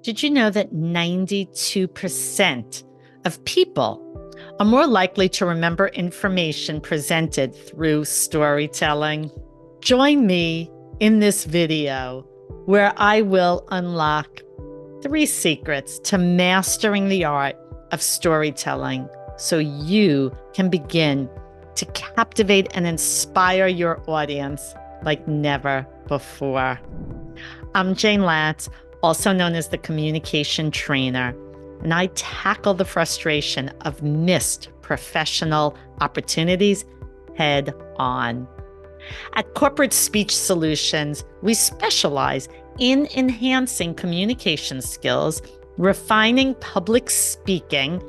Did you know that 92% of people are more likely to remember information presented through storytelling? Join me in this video where I will unlock 3 secrets to mastering the art of storytelling so you can begin to captivate and inspire your audience like never before. I'm Jayne Latz, also known as the communication trainer, and I tackle the frustration of missed professional opportunities head on. At Corporate Speech Solutions, we specialize in enhancing communication skills, refining public speaking,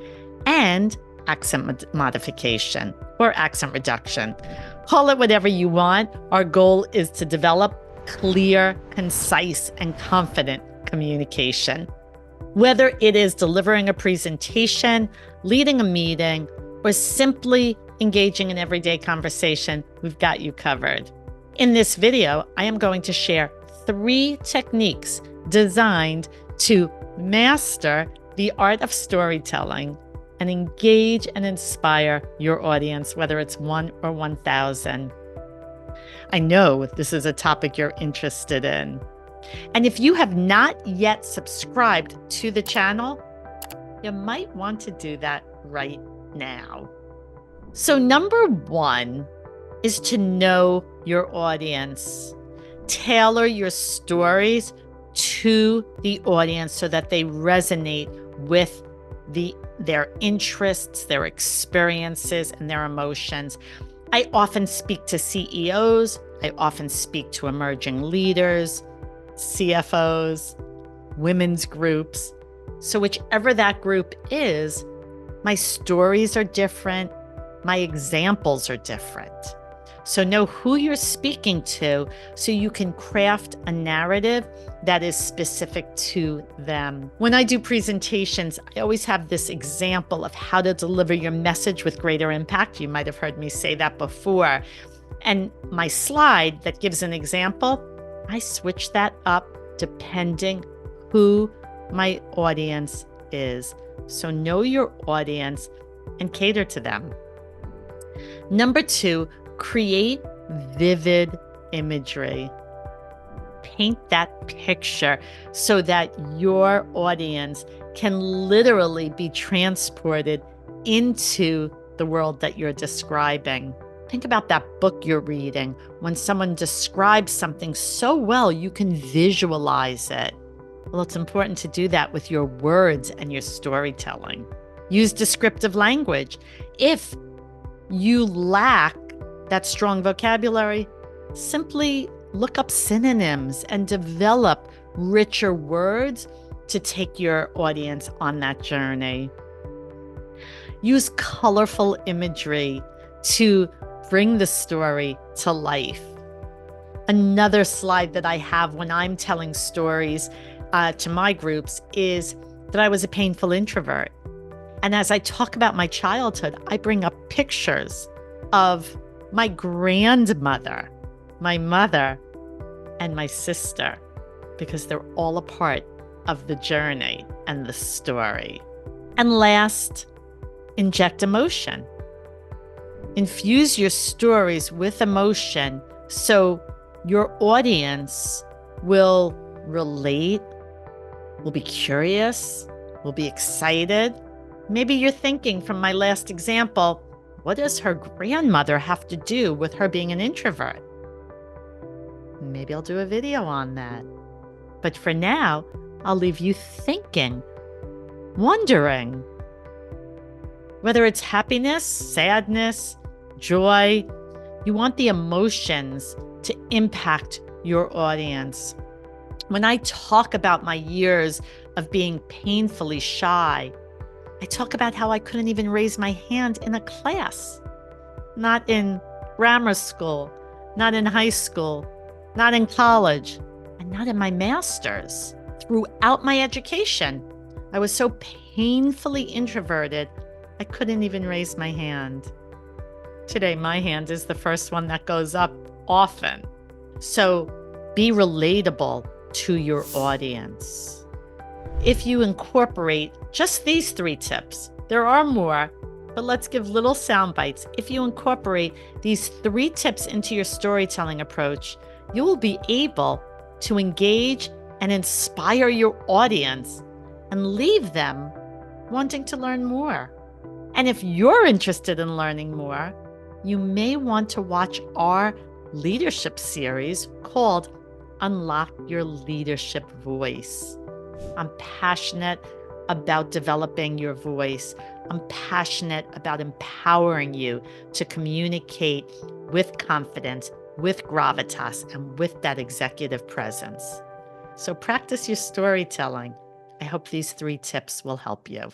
and accent modification or accent reduction. Call it whatever you want. Our goal is to develop clear, concise, and confident communication. Whether it is delivering a presentation, leading a meeting, or simply engaging in everyday conversation, we've got you covered. In this video, I am going to share 3 techniques designed to master the art of storytelling and engage and inspire your audience, whether it's 1 or 1,000. I know this is a topic you're interested in. And if you have not yet subscribed to the channel, you might want to do that right now. So number 1 is to know your audience. Tailor your stories to the audience so that they resonate with their interests, their experiences, and their emotions. I often speak to CEOs. I often speak to emerging leaders, CFOs, women's groups. So whichever that group is, my stories are different. My examples are different. So know who you're speaking to so you can craft a narrative that is specific to them. When I do presentations, I always have this example of how to deliver your message with greater impact. You might have heard me say that before. And my slide that gives an example, I switch that up depending who my audience is. So know your audience and cater to them. Number 2, create vivid imagery. Paint that picture so that your audience can literally be transported into the world that you're describing. Think about that book you're reading. When someone describes something so well, you can visualize it. Well, it's important to do that with your words and your storytelling. Use descriptive language. If you lack that strong vocabulary, simply look up synonyms and develop richer words to take your audience on that journey. Use colorful imagery to bring the story to life. Another slide that I have when I'm telling stories to my groups is that I was a painful introvert. And as I talk about my childhood, I bring up pictures of my grandmother, my mother, and my sister, because they're all a part of the journey and the story. And last, inject emotion. Infuse your stories with emotion so your audience will relate, will be curious, will be excited. Maybe you're thinking from my last example, what does her grandmother have to do with her being an introvert? Maybe I'll do a video on that. But for now, I'll leave you thinking, wondering, whether it's happiness, sadness, joy, you want the emotions to impact your audience. When I talk about my years of being painfully shy, I talk about how I couldn't even raise my hand in a class, not in grammar school, not in high school, not in college, and not in my master's. Throughout my education, I was so painfully introverted, I couldn't even raise my hand. Today, my hand is the first one that goes up often. So be relatable to your audience. If you incorporate just these 3 tips, there are more, but let's give little sound bites. If you incorporate these 3 tips into your storytelling approach, you will be able to engage and inspire your audience and leave them wanting to learn more. And if you're interested in learning more, you may want to watch our leadership series called Unlock Your Leadership Voice. I'm passionate about developing your voice. I'm passionate about empowering you to communicate with confidence, with gravitas, and with that executive presence. So practice your storytelling. I hope these 3 tips will help you.